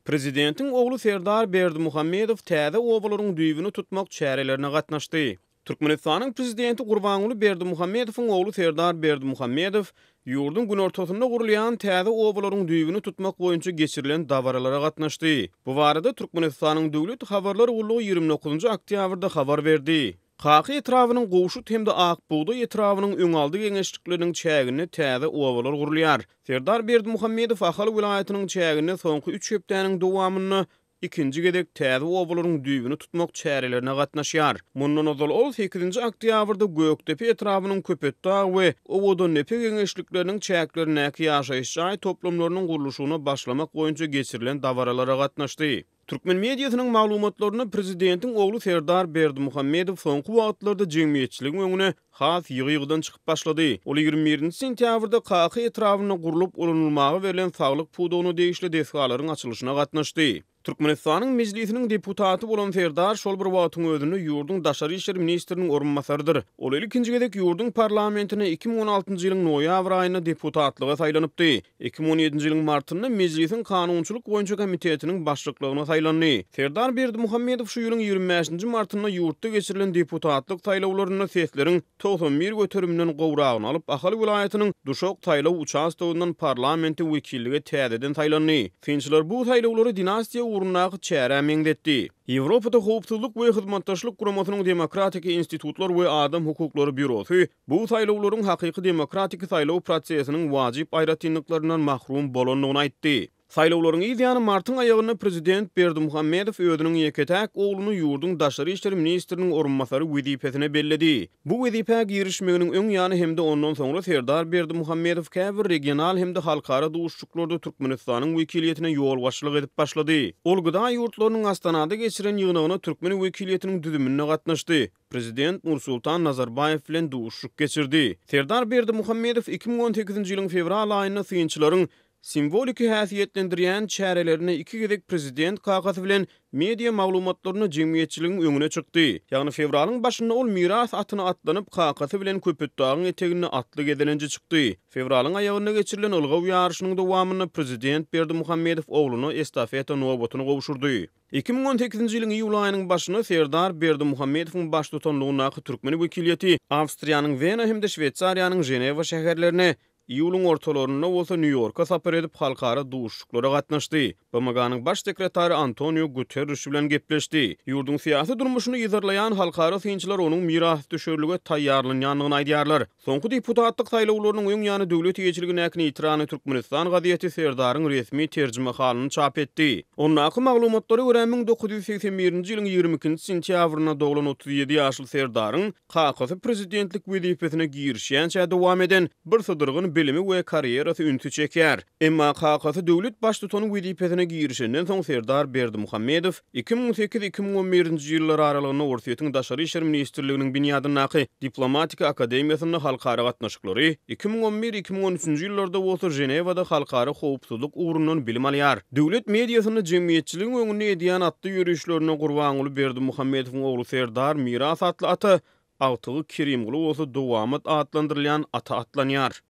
Prezidentin oğlu Serdar Berdimuhamedov täze obalaryň düýbüni tutmak çärelerine gatnaşdy. Türkmenistanyň prezidenti Gurbanuly Berdimuhamedowyň oğlu Serdar Berdimuhamedov ýurdun gün ortasynda gurulýan täze obalaryň düýbüni tutmak boýunça geçirilen dawaralara gatnaşdy. Bu barada Türkmenistanyň döwlet habarlar ulugy 29 oktýabrda habar berdi. Qaky etrawynyň gowşut hemde Akbuğda etrawynyň öňaldy geňeşlikleriniň çägini täze obalar gurulýar. Serdar Berdimuhamedow Ahal vilayatynyň çägini soňky 3 hepdeniň dowamyny ikinji gedek täze obalaryň düýbüni tutmak çärelerine gatnaşýar. Mundan ozal ol 8 oktýabrda Göktepe etrawynyň Köpetdağ we Owoda nepe geňeşlikleriniň çäklerine ýaşaýyş jaý toplamlarynyň guruluşyna başlamak boýunça geçirilen dawaralara gatnaşdy. Türkmen mediasynyň maglumatlaryna prezidentin oğlu Serdar Berdimuhamedow soňky wagtlarda jemgyýetçiligiň öňüne has ýygy-ýygydan çykyp başlady. Ol 21 sentýabrda Qaky etrawyna gurulup ulanylmagy verilen saglyk pudugyny degişli desgalaryň açylyşyna gatnaşdy. Türkmenistanyň mejlisiniň deputaty bolan Serdar şol bir wagtyň özüni ýurdun daşary işler ministriniň orunmasarydyr. Ol ikinji gedek ýurdun parlamentine 2016-njy ýylyň noýabr aýyna deputatlyga saýlanypdy. 2017-nji ýylyň martynda mejlisiň kanunçylyk boýunça komitetiniň başlyklaryna saýlandy. Serdar Berdimuhamedow şu ýylyň 25-nji martynda ýurtda geçirilen deputatlyk saýlawlaryna sesleriň 91 göteriminden gowragyny alyp Ahal vilayatynyň Duşok saýlaw участогунdan parlamenti wekillige täzeden saýlandy. Finçiler bu saýlawlary dinastiýa urunnagy çäre meňdetdi. Ýewropada howpsuzlyk we hyzmatdaşlyk guramatynyň demokratik institutlar we adam hukuklary bürosy bu saýlawlaryň hakyky demokratik saýlaw prosesiniň wajyp aýratynlyklaryndan mahrum bolanlygyny aýtdy. Saýlawlaryň ýany martyň aýagyna prezident Berdimuhamedow özüniň ýeketäk ogluny ýurdun daşary işler ministriniň orunmasary wezipesine belledi. Bu wezipäge girişmeginiň öň ýany hemde ondan soňra Serdar Berdimuhamedow käbir regional hemde halkara duşuşyklarda Türkmenistanyň wekiliýetine ýol başçylyk edip başlady. Ol gyda ýurtlarynyň Astanada geçiren ýygnagyna Türkmen wekiliýetiniň düzümine gatnaşdy. Prezident Nursultan Nazarbayew bilen duşuşyk geçirdi. Serdar Berdimuhamedow 2018-nji ýylyň fevral aýyna synçylaryň simbolik häsiýetlendirýän çärelerine iki gedek prezident kakasy bilen media maglumatlaryny jemgyýetçiligiň öňüne çykdy. Ýagny fevralyň başynda ol miras atyny atlanyp kakasy bilen Köpetdağyň etegine atly gedenenji çykdy. Fevralyň aýagyna geçirilen ılgaw ýarşynyň dowamyny prezident Berdimuhamedow ogluny estafeta nowatyna gowşurdy. 2018-nji ýylyň iýul aýynyň başynda Serdar Berdimuhamedowyň baş tutanlygyna Türkmen wekiliýeti Awstriýanyň Wena hemde Şwetsariýanyň Ženewa şäherlerine ýylyň ortalaryna bolsa New Yorka sapar edip halkara duşuşyklara gatnaşdy. BMG-nyň baş sekretary Antonio Guterres bilen gepleşdi. Ýurdun syýasy durmuşyny ýyzarlaýan halkara synçylar onuň miras düşerlige taýýarlanýanlygyny aýdýarlar. Soňky deputatlyk saýlawlarynyň öň ýany döwlet ýetirligine äkni ýitirany Türkmenistan gaziýeti Serdaryň resmi terjime halyny çap etdi. Onuň maglumatlary görä 1981-nji ýylyň 22 sentýabryna doglan 37 ýaşly Serdaryň kakasy prezidentlik wezipesine girişýänçä dowam eden bir sydyrgyny bilimi we karierasy üntü çekýär. Emma kakasy döwlet baş tutanyň wezipesine girişenden soň Serdar Berdimuhamedow 2008-2011-nji ýyllar aralygyna Orsiýetiň daşary işler ministrliginiň binýadynaky diplomatik akademiýasyna halkara gatnaşyklary 2011-2013-nji ýyllarda bolsa Ženewada halkara howpsuzlyk ugrundan bilim alýar. Döwlet mediasyny jemgyýetçiligiň öňüne edýän atly ýürüşlerine Gurbanuly Berdimuhamedowyň oglu Serdar miras atly aty Agtygy Kerimguly bolsa dowamat atlandyrylýan ata atlanýar.